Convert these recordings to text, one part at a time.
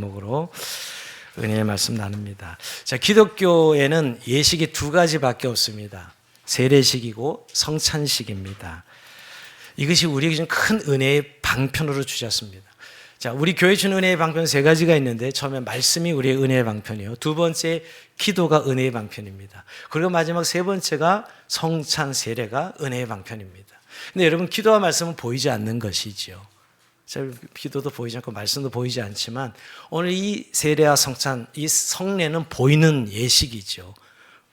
제목으로 은혜의 말씀 나눕니다. 자, 기독교에는 예식이 두 가지밖에 없습니다. 세례식이고 성찬식입니다. 이것이 우리에게 좀 큰 은혜의 방편으로 주셨습니다. 자, 우리 교회 주는 은혜의 방편 세 가지가 있는데, 처음에 말씀이 우리의 은혜의 방편이요, 두 번째 기도가 은혜의 방편입니다. 그리고 마지막 세 번째가 성찬 세례가 은혜의 방편입니다. 근데 여러분, 기도와 말씀은 보이지 않는 것이죠. 기도도 보이지 않고 말씀도 보이지 않지만, 오늘 이 세례와 성찬, 이 성례는 보이는 예식이죠.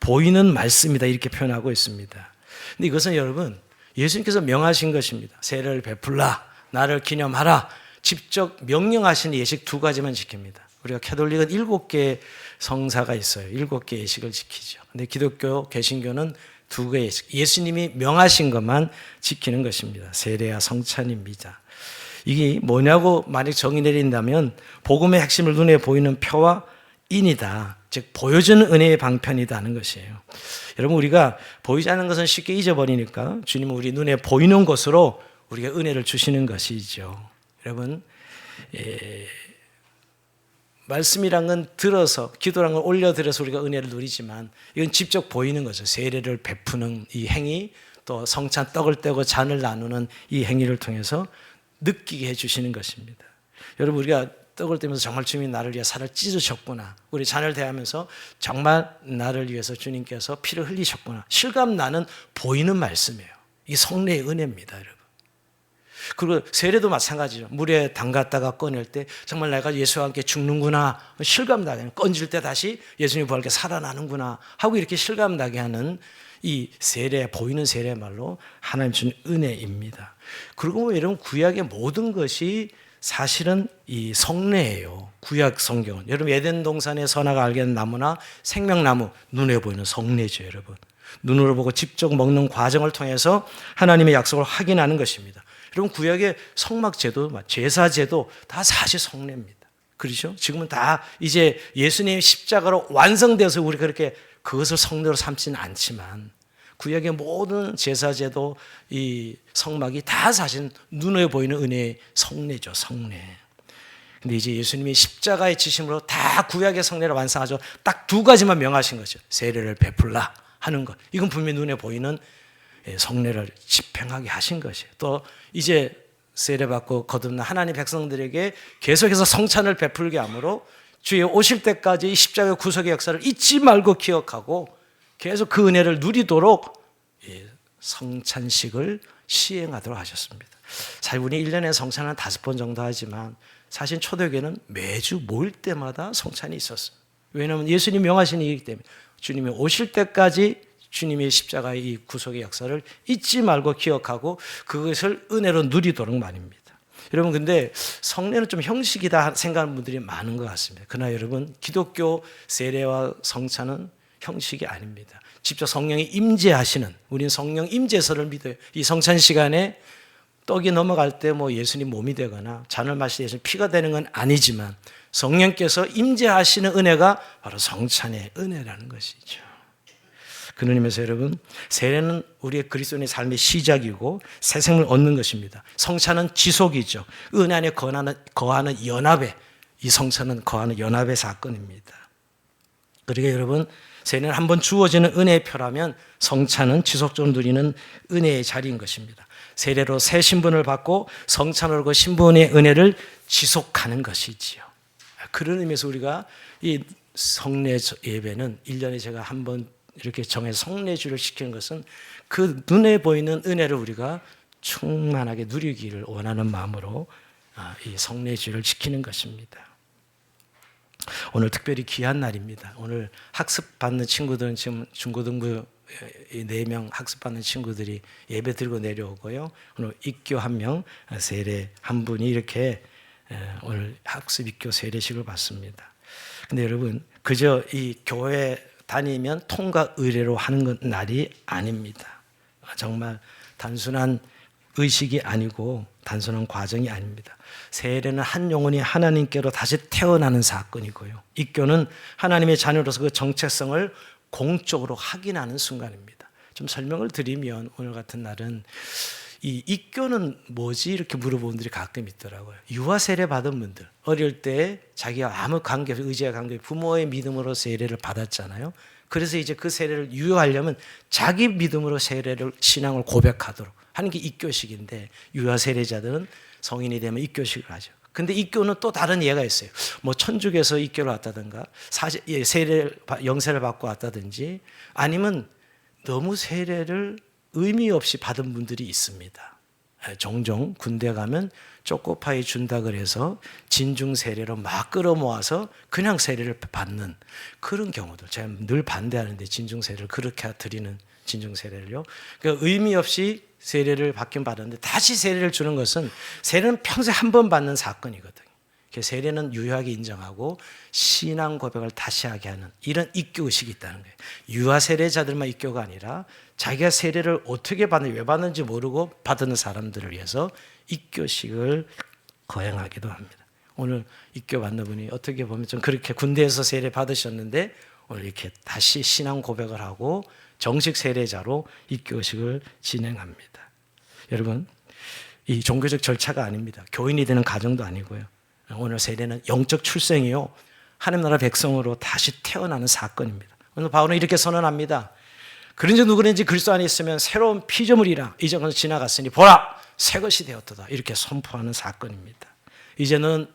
보이는 말씀이다, 이렇게 표현하고 있습니다. 근데 이것은 여러분, 예수님께서 명하신 것입니다. 세례를 베풀라, 나를 기념하라, 직접 명령하신 예식 두 가지만 지킵니다. 우리가 캐톨릭은 7개의 성사가 있어요. 7개의 예식을 지키죠. 근데 기독교, 개신교는 2개의 예식, 예수님이 명하신 것만 지키는 것입니다. 세례와 성찬입니다. 이게 뭐냐고 만약 정의 내린다면, 복음의 핵심을 눈에 보이는 표와 인이다, 즉 보여주는 은혜의 방편이다 하는 것이에요. 여러분, 우리가 보이지 않는 것은 쉽게 잊어버리니까 주님은 우리 눈에 보이는 것으로 우리가 은혜를 주시는 것이죠. 여러분, 말씀이란 건 들어서, 기도란 건 올려드려서 우리가 은혜를 누리지만, 이건 직접 보이는 거죠. 세례를 베푸는 이 행위, 또 성찬 떡을 떼고 잔을 나누는 이 행위를 통해서 느끼게 해주시는 것입니다. 여러분, 우리가 떡을 떼면서 정말 주님이 나를 위해 살을 찢으셨구나, 우리 잔을 대하면서 정말 나를 위해서 주님께서 피를 흘리셨구나, 실감 나는 보이는 말씀이에요. 이 성례의 은혜입니다, 여러분. 그리고 세례도 마찬가지죠. 물에 담갔다가 꺼낼 때 정말 내가 예수와 함께 죽는구나, 실감나게, 건질 때 다시 예수님이 부활하게 살아나는구나 하고 이렇게 실감나게 하는 이 세례, 보이는 세례 말로 하나님 주신 은혜입니다. 그리고 여러분, 구약의 모든 것이 사실은 이 성례예요. 구약 성경은, 여러분, 에덴 동산의 선악을 알게 된 나무나 생명나무, 눈에 보이는 성례죠. 여러분, 눈으로 보고 직접 먹는 과정을 통해서 하나님의 약속을 확인하는 것입니다. 여러분, 구약의 성막제도, 제사제도 다 사실 성례입니다. 그렇죠? 지금은 다 이제 예수님의 십자가로 완성되어서 우리가 그렇게 그것을 성례로 삼지는 않지만, 구약의 모든 제사제도, 이 성막이 다 사실 눈에 보이는 은혜의 성례죠, 성례. 근데 이제 예수님이 십자가의 지심으로 다 구약의 성례를 완성하죠. 딱 두 가지만 명하신 거죠. 세례를 베풀라 하는 것. 이건 분명히 눈에 보이는 성례를 집행하게 하신 것이에요. 또 이제 세례받고 거듭난 하나님 백성들에게 계속해서 성찬을 베풀게 하므로 주의 오실 때까지 십자가의 구속의 역사를 잊지 말고 기억하고 계속 그 은혜를 누리도록 성찬식을 시행하도록 하셨습니다. 사실 우리 1년에 성찬은 5번 정도 하지만, 사실 초대교회는 매주 모일 때마다 성찬이 있었어요. 왜냐하면 예수님 명하신 일이기 때문에, 주님이 오실 때까지 주님의 십자가의 이 구속의 역사를 잊지 말고 기억하고 그것을 은혜로 누리도록 말입니다. 여러분, 근데 성례는 좀 형식이다 생각하는 분들이 많은 것 같습니다. 그러나 여러분, 기독교 세례와 성찬은 형식이 아닙니다. 직접 성령이 임재하시는, 우리는 성령 임재서를 믿어요. 이 성찬 시간에 떡이 넘어갈 때 뭐 예수님 몸이 되거나 잔을 마실 때 예수님 피가 되는 건 아니지만, 성령께서 임재하시는 은혜가 바로 성찬의 은혜라는 것이죠. 그런 의미에서 여러분, 세례는 우리의 그리스도인의 삶의 시작이고 새 생명을 얻는 것입니다. 성찬은 지속이죠. 은혜 안에 거하는 연합의, 이 성찬은 거하는 연합의 사건입니다. 그러니까 여러분, 세례는 한번 주어지는 은혜의 표라면, 성찬은 지속적으로 누리는 은혜의 자리인 것입니다. 세례로 새 신분을 받고 성찬으로 그 신분의 은혜를 지속하는 것이지요. 그런 의미에서 우리가 이 성례 예배는 1년에 제가 한번 이렇게 정해서 성례주를 시키는 것은, 그 눈에 보이는 은혜를 우리가 충만하게 누리기를 원하는 마음으로 이 성례주를 지키는 것입니다. 오늘 특별히 귀한 날입니다. 오늘 학습받는 친구들은 지금 중고등부 4명 학습받는 친구들이 예배 들고 내려오고요. 오늘 입교 1명, 세례 1분이 이렇게 오늘 학습 입교 세례식을 받습니다. 근데 여러분, 그저 이 교회 다니면 통과 의례로 하는 날이 아닙니다. 정말 단순한 의식이 아니고 단순한 과정이 아닙니다. 세례는 한 영혼이 하나님께로 다시 태어나는 사건이고요, 입교는 하나님의 자녀로서 그 정체성을 공적으로 확인하는 순간입니다. 좀 설명을 드리면, 오늘 같은 날은 이 입교는 뭐지? 이렇게 물어보는 분들이 가끔 있더라고요. 유아 세례 받은 분들, 어릴 때 자기가 아무 관계, 의지와 관계, 부모의 믿음으로 세례를 받았잖아요. 그래서 이제 그 세례를 유효하려면 자기 믿음으로 세례를, 신앙을 고백하도록 하는 게 입교식인데, 유아 세례자들은 성인이 되면 입교식을 하죠. 근데 입교는 또 다른 예가 있어요. 뭐 천주교에서 입교를 왔다든가, 영세를 받고 왔다든지, 아니면 너무 세례를 의미 없이 받은 분들이 있습니다. 종종 군대 가면 초코파이 준다 그래서 진중 세례로 막 끌어모아서 그냥 세례를 받는 그런 경우들. 제가 늘 반대하는데, 진중 세례를 그렇게 드리는 진중 세례를요. 그러니까 의미 없이 세례를 받긴 받았는데 다시 세례를 주는 것은, 세례는 평생 한 번 받는 사건이거든요. 세례는 유효하게 인정하고 신앙 고백을 다시 하게 하는 이런 입교 의식이 있다는 거예요. 유아 세례자들만 입교가 아니라 자기가 세례를 어떻게 받는지, 왜 받는지 모르고 받는 사람들을 위해서 입교식을 거행하기도 합니다. 오늘 입교 받는 분이 어떻게 보면 좀 그렇게 군대에서 세례 받으셨는데 오늘 이렇게 다시 신앙 고백을 하고 정식 세례자로 입교식을 진행합니다. 여러분, 이 종교적 절차가 아닙니다. 교인이 되는 과정도 아니고요. 오늘 세례는 영적 출생이요, 하나님 나라 백성으로 다시 태어나는 사건입니다. 오늘 바울은 이렇게 선언합니다. 그런지 누구든지 그리스도 안에 있으면 새로운 피조물이라, 이전은 지나갔으니 보라 새 것이 되었도다, 이렇게 선포하는 사건입니다. 이제는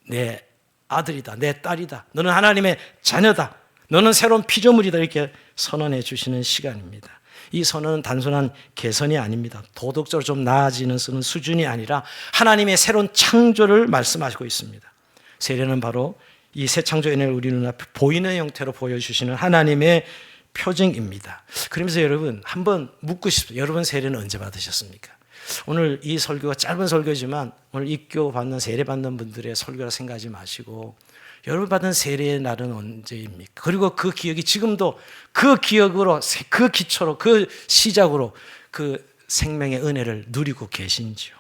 내 아들이다, 내 딸이다, 너는 하나님의 자녀다, 너는 새로운 피조물이다, 이렇게 선언해 주시는 시간입니다. 이 선언은 단순한 개선이 아닙니다. 도덕적으로 좀 나아지는 수준이 아니라 하나님의 새로운 창조를 말씀하시고 있습니다. 세례는 바로 이 새 창조의 은혜를 우리 눈앞에 보이는 형태로 보여주시는 하나님의 표징입니다. 그러면서 여러분, 한번 묻고 싶습니다. 여러분 세례는 언제 받으셨습니까? 오늘 이 설교가 짧은 설교지만 오늘 입교 받는, 세례 받는 분들의 설교라 생각하지 마시고, 여러분 받은 세례의 날은 언제입니까? 그리고 그 기억이 지금도 그 기억으로, 그 기초로, 그 시작으로 그 생명의 은혜를 누리고 계신지요?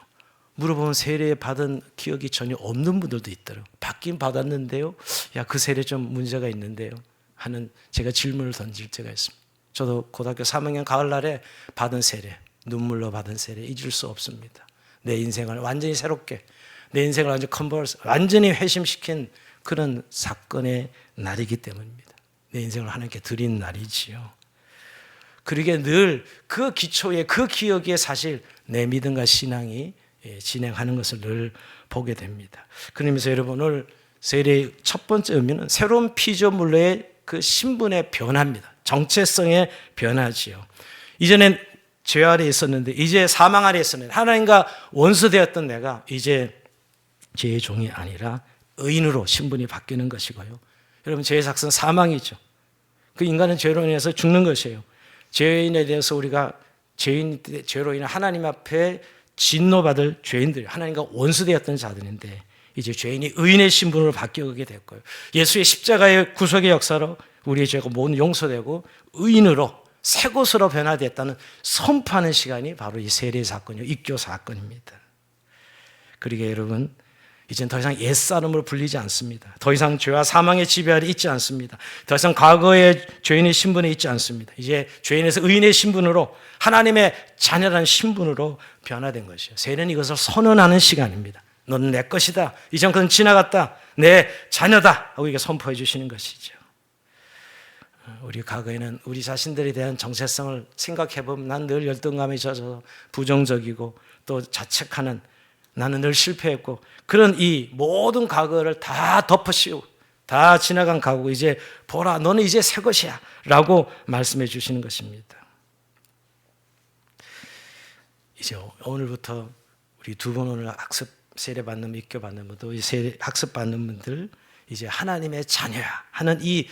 물어보면 세례 받은 기억이 전혀 없는 분들도 있더라고요. 받긴 받았는데요, 야, 그 세례 좀 문제가 있는데요 하는 제가 질문을 던질 때가 있습니다. 저도 고등학교 3학년 가을날에 받은 세례, 눈물로 받은 세례 잊을 수 없습니다. 내 인생을 완전히 새롭게, 내 인생을 완전히 회심시킨 그런 사건의 날이기 때문입니다. 내 인생을 하나님께 드린 날이지요. 그러기에 늘 그 기초에, 그 기억에 사실 내 믿음과 신앙이 진행하는 것을 늘 보게 됩니다. 그러면서 여러분, 오늘 세례의 첫 번째 의미는 새로운 피조물로의 그 신분의 변화입니다. 정체성의 변화지요. 이전엔 죄 아래 있었는데, 이제 사망 아래 있었는데, 하나님과 원수되었던 내가 이제 죄의 종이 아니라 의인으로 신분이 바뀌는 것이고요. 여러분, 죄의 삭은 사망이죠. 그 인간은 죄로 인해서 죽는 것이에요. 죄인에 대해서 우리가 죄로 인해 하나님 앞에 진노받을 죄인들, 하나님과 원수되었던 자들인데, 이제 죄인이 의인의 신분으로 바뀌게 됐고요. 예수의 십자가의 구속의 역사로 우리의 죄가 모두 용서되고 의인으로 새 것으로 변화됐다는 선포하는 시간이 바로 이 세례 사건이요, 입교 사건입니다. 그러게 여러분, 이젠 더 이상 옛사람으로 불리지 않습니다. 더 이상 죄와 사망의 지배 아래 있지 않습니다. 더 이상 과거의 죄인의 신분에 있지 않습니다. 이제 죄인에서 의인의 신분으로, 하나님의 자녀라는 신분으로 변화된 것이에요. 세례는 이것을 선언하는 시간입니다. 너는 내 것이다, 이전 것은 지나갔다, 내 자녀다 하고 이게 선포해 주시는 것이죠. 우리 과거에는 우리 자신들에 대한 정체성을 생각해보면 난 늘 열등감에 젖어서 부정적이고 또 자책하는, 나는 늘 실패했고, 그런 이 모든 과거를 다 덮어씌우고 다 지나간 과거고, 이제 보라 너는 이제 새 것이야 라고 말씀해 주시는 것입니다. 이제 오늘부터 우리 두 분 오늘 학습 세례 받는, 입교 받는 분들, 이 세례 학습 받는 분들, 이제 하나님의 자녀야 하는 이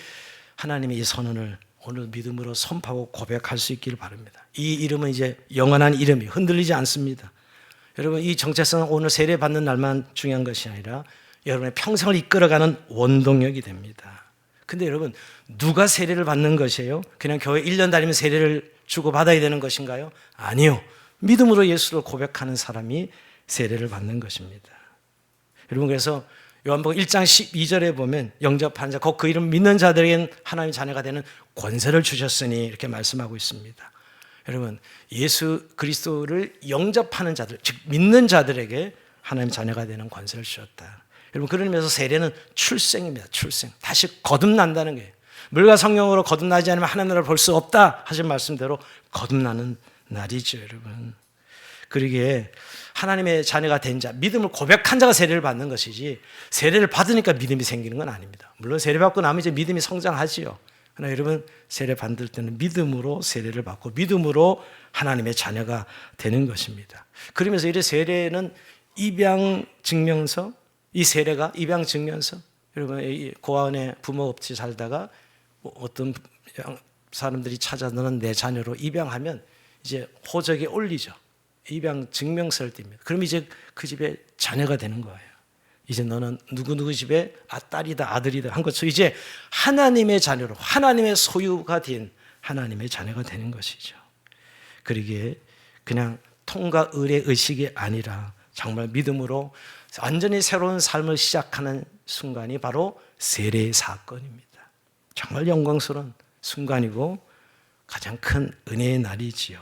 하나님의 이 선언을 오늘 믿음으로 선포하고 고백할 수 있기를 바랍니다. 이 이름은 이제 영원한 이름이 흔들리지 않습니다. 여러분, 이 정체성은 오늘 세례 받는 날만 중요한 것이 아니라 여러분의 평생을 이끌어가는 원동력이 됩니다. 근데 여러분, 누가 세례를 받는 것이에요? 그냥 교회 1년 다니면 세례를 주고 받아야 되는 것인가요? 아니요. 믿음으로 예수를 고백하는 사람이 세례를 받는 것입니다. 여러분, 그래서 요한복음 1장 12절에 보면 영접한 자, 곧 그 이름 믿는 자들에게는 하나님의 자녀가 되는 권세를 주셨으니 이렇게 말씀하고 있습니다. 여러분, 예수 그리스도를 영접하는 자들, 즉 믿는 자들에게 하나님 자녀가 되는 권세를 주셨다. 여러분, 그런 의미에서 세례는 출생입니다. 출생. 다시 거듭난다는 거예요. 물과 성령으로 거듭나지 않으면 하나님 나라를 볼 수 없다 하신 말씀대로 거듭나는 날이죠, 여러분. 그러기에 하나님의 자녀가 된 자, 믿음을 고백한 자가 세례를 받는 것이지 세례를 받으니까 믿음이 생기는 건 아닙니다. 물론 세례 받고 나면 이제 믿음이 성장하지요. 그러나 여러분, 세례 받을 때는 믿음으로 세례를 받고 믿음으로 하나님의 자녀가 되는 것입니다. 그러면서 이 세례는 입양 증명서, 이 세례가 입양 증명서. 여러분, 고아원에 부모 없이 살다가 어떤 사람들이 찾아 너는 내 자녀로 입양하면 이제 호적에 올리죠. 입양 증명서를 띱니다. 그럼 이제 그 집에 자녀가 되는 거예요. 이제 너는 누구누구 집에 딸이다 아들이다 한 것처럼 이제 하나님의 자녀로 하나님의 소유가 된 하나님의 자녀가 되는 것이죠. 그러기에 그냥 통과 의례 의식이 아니라 정말 믿음으로 완전히 새로운 삶을 시작하는 순간이 바로 세례 사건입니다. 정말 영광스러운 순간이고 가장 큰 은혜의 날이지요.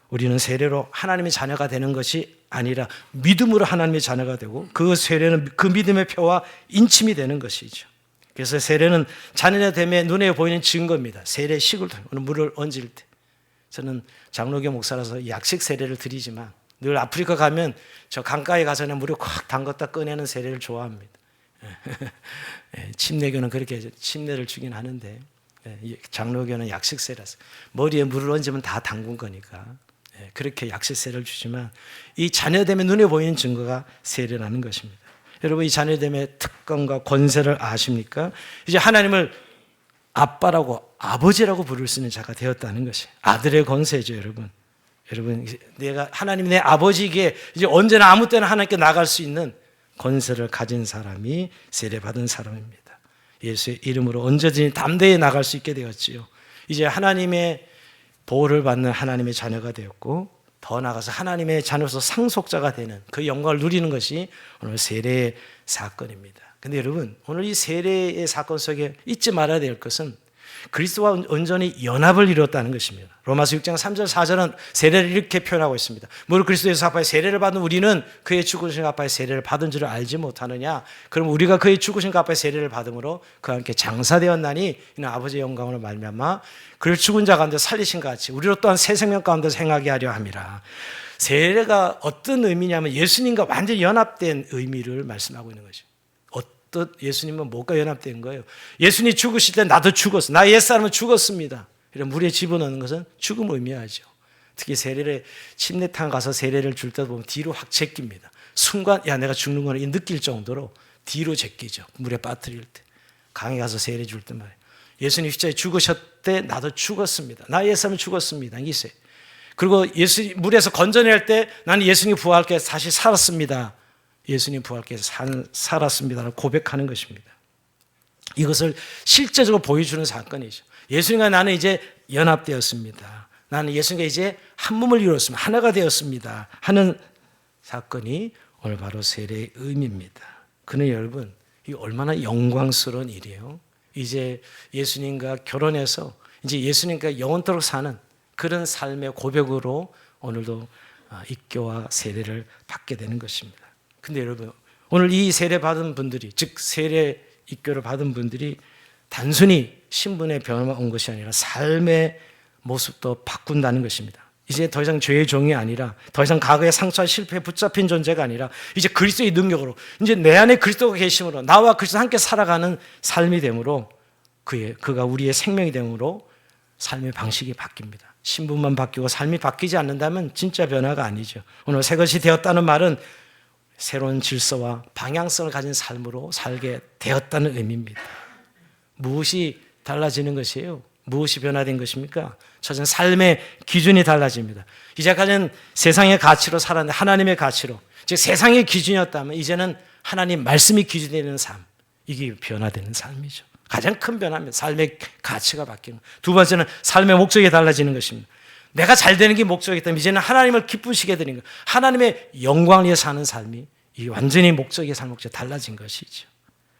우리는 세례로 하나님의 자녀가 되는 것이 아니라 믿음으로 하나님의 자녀가 되고 그 세례는 그 믿음의 표와 인침이 되는 것이죠. 그래서 세례는 자녀됨의 눈에 보이는 증거입니다. 세례식을 통해 물을 얹을 때 저는 장로교 목사라서 약식 세례를 드리지만 늘 아프리카 가면 저 강가에 가서 물을 콱 담갔다 꺼내는 세례를 좋아합니다. 침례교는 그렇게 침례를 주긴 하는데 장로교는 약식 세례라서 머리에 물을 얹으면 다 담근 거니까 그렇게 약식 세례를 주지만 이 자녀됨의 눈에 보이는 증거가 세례라는 것입니다. 여러분, 이 자녀됨의 특권과 권세를 아십니까? 이제 하나님을 아빠라고 아버지라고 부를 수 있는 자가 되었다는 것이 아들의 권세죠, 여러분. 여러분, 내가 하나님 내 아버지에게 이제 언제나 아무 때나 하나님께 나갈 수 있는 권세를 가진 사람이 세례받은 사람입니다. 예수의 이름으로 언제든지 담대히 나갈 수 있게 되었지요. 이제 하나님의 보호를 받는 하나님의 자녀가 되었고 더 나아가서 하나님의 자녀로서 상속자가 되는 그 영광을 누리는 것이 오늘 세례의 사건입니다. 그런데 여러분, 오늘 이 세례의 사건 속에 잊지 말아야 될 것은 그리스도와 온전히 연합을 이뤘다는 것입니다. 로마서 6장 3절 4절은 세례를 이렇게 표현하고 있습니다. 무릇 그리스도에서 아빠의 세례를 받은 우리는 그의 죽으신 아빠의 세례를 받은 줄을 알지 못하느냐. 그럼 우리가 그의 죽으신 아빠의 세례를 받음으로 그와 함께 장사되었나니 이는 아버지의 영광으로 말미암아 그를 죽은 자 가운데 살리신 것 같이 우리로 또한 새 생명 가운데 행하게 하려 함이라. 세례가 어떤 의미냐면 예수님과 완전히 연합된 의미를 말씀하고 있는 것입니다. 예수님은 뭐가 연합된 거예요? 예수님이 죽으실 때 나도 죽었어. 나 옛사람은 죽었습니다. 이런 물에 집어넣는 것은 죽음을 의미하죠. 특히 세례를 침례탕 가서 세례를 줄 때도 보면 뒤로 확 제낍니다. 순간 야 내가 죽는구나 느낄 정도로 뒤로 제끼죠. 물에 빠뜨릴 때. 강에 가서 세례 줄 때 말이에요. 예수님 십자가에 죽으셨대 나도 죽었습니다. 나 옛사람은 죽었습니다. 이세. 그리고 예수님 물에서 건져낼 때 나는 예수님 부활께 다시 살았습니다. 예수님 부활께서 살았습니다라고 고백하는 것입니다. 이것을 실제적으로 보여주는 사건이죠. 예수님과 나는 이제 연합되었습니다. 나는 예수님과 이제 한 몸을 이루었습니다. 하나가 되었습니다 하는 사건이 오늘 바로 세례의 의미입니다. 그는 여러분, 이 얼마나 영광스러운 일이에요. 이제 예수님과 결혼해서 이제 예수님과 영원토록 사는 그런 삶의 고백으로 오늘도 입교와 세례를 받게 되는 것입니다. 근데 여러분, 오늘 이 세례 받은 분들이, 즉 세례 입교를 받은 분들이 단순히 신분의 변화가 온 것이 아니라 삶의 모습도 바꾼다는 것입니다. 이제 더 이상 죄의 종이 아니라 더 이상 과거의 상처와 실패에 붙잡힌 존재가 아니라 이제 그리스도의 능력으로 이제 내 안에 그리스도가 계심으로 나와 그리스도와 함께 살아가는 삶이 되므로 그가 우리의 생명이 되므로 삶의 방식이 바뀝니다. 신분만 바뀌고 삶이 바뀌지 않는다면 진짜 변화가 아니죠. 오늘 새 것이 되었다는 말은 새로운 질서와 방향성을 가진 삶으로 살게 되었다는 의미입니다. 무엇이 달라지는 것이에요? 무엇이 변화된 것입니까? 첫째는 삶의 기준이 달라집니다. 이제까지는 세상의 가치로 살았는데 하나님의 가치로, 즉 세상의 기준이었다면 이제는 하나님 말씀이 기준이 되는 삶, 이게 변화되는 삶이죠. 가장 큰 변화입니다. 삶의 가치가 바뀌는 것. 두 번째는 삶의 목적이 달라지는 것입니다. 내가 잘 되는 게 목적이기 때문에 이제는 하나님을 기쁘시게 되는 것, 하나님의 영광을 위해 사는 삶이 이 완전히 목적의 삶 목적이 달라진 것이죠.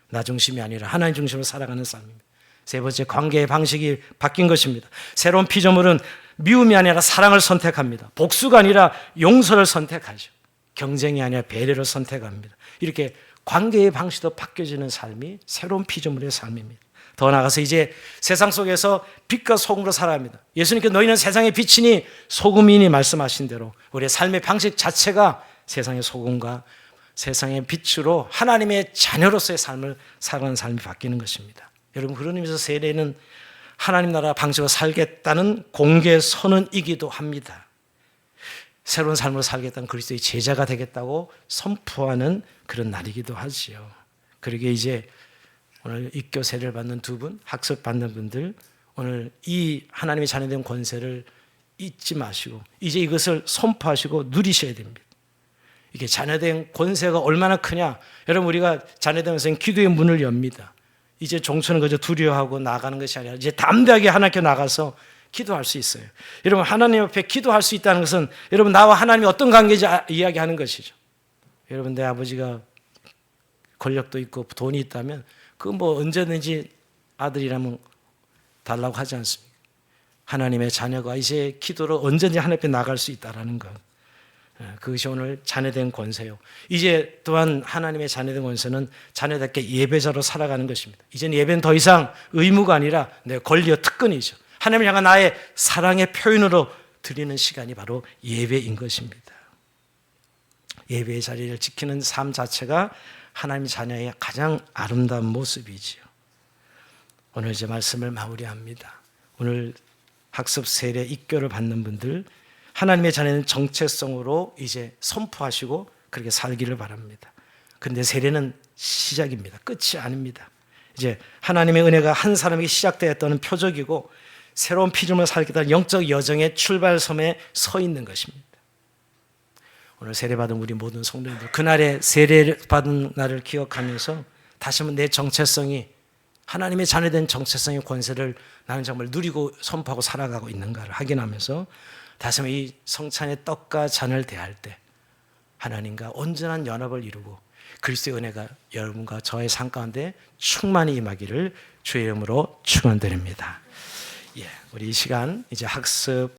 나 중심이 아니라 하나님 중심으로 살아가는 삶입니다. 세 번째, 관계의 방식이 바뀐 것입니다. 새로운 피조물은 미움이 아니라 사랑을 선택합니다. 복수가 아니라 용서를 선택하죠. 경쟁이 아니라 배려를 선택합니다. 이렇게 관계의 방식도 바뀌어지는 삶이 새로운 피조물의 삶입니다. 더 나아가서 이제 세상 속에서 빛과 소금으로 살아갑니다. 예수님께서 너희는 세상의 빛이니 소금이니 말씀하신 대로 우리의 삶의 방식 자체가 세상의 소금과 세상의 빛으로 하나님의 자녀로서의 삶을 살아가는 삶이 바뀌는 것입니다. 여러분, 그런 의미에서 세례는 하나님 나라 방식으로 살겠다는 공개 선언이기도 합니다. 새로운 삶으로 살겠다는 그리스도의 제자가 되겠다고 선포하는 그런 날이기도 하지요. 그러게 이제 오늘 입교 세례를 받는 두 분, 학습 받는 분들, 오늘 이 하나님의 자녀된 권세를 잊지 마시고 이제 이것을 선포하시고 누리셔야 됩니다. 이게 자녀된 권세가 얼마나 크냐? 여러분, 우리가 자녀되면서 기도의 문을 엽니다. 이제 종초는 그저 두려워하고 나가는 것이 아니라 이제 담대하게 하나님께 나가서 기도할 수 있어요. 여러분, 하나님 앞에 기도할 수 있다는 것은 여러분 나와 하나님이 어떤 관계인지 이야기하는 것이죠. 여러분, 내 아버지가 권력도 있고 돈이 있다면 그 뭐 언제든지 아들이라면 달라고 하지 않습니까? 하나님의 자녀가 이제 기도로 언제든지 하나님 앞에 나갈 수 있다는 것. 그것이 오늘 자녀된 권세요. 이제 또한 하나님의 자녀된 권세는 자녀답게 예배자로 살아가는 것입니다. 이제는 예배는 더 이상 의무가 아니라 내 권리와 특권이죠. 하나님을 향한 나의 사랑의 표현으로 드리는 시간이 바로 예배인 것입니다. 예배의 자리를 지키는 삶 자체가 하나님의 자녀의 가장 아름다운 모습이지요. 오늘 제 말씀을 마무리합니다. 오늘 학습 세례 입교를 받는 분들, 하나님의 자녀는 정체성으로 이제 선포하시고 그렇게 살기를 바랍니다. 그런데 세례는 시작입니다. 끝이 아닙니다. 이제 하나님의 은혜가 한 사람에게 시작되었다는 표적이고 새로운 피조물을 살겠다는 영적 여정의 출발섬에 서 있는 것입니다. 오늘 세례받은 우리 모든 성도님들, 그날의 세례받은 날을 기억하면서 다시 한번 내 정체성이, 하나님의 자녀된 정체성의 권세를 나는 정말 누리고 선포하고 살아가고 있는가를 확인하면서 다시 한번 이 성찬의 떡과 잔을 대할 때 하나님과 온전한 연합을 이루고 그리스도의 은혜가 여러분과 저의 삶 가운데 충만히 임하기를 주의 이름으로 축원드립니다. 우리 이 시간 이제 학습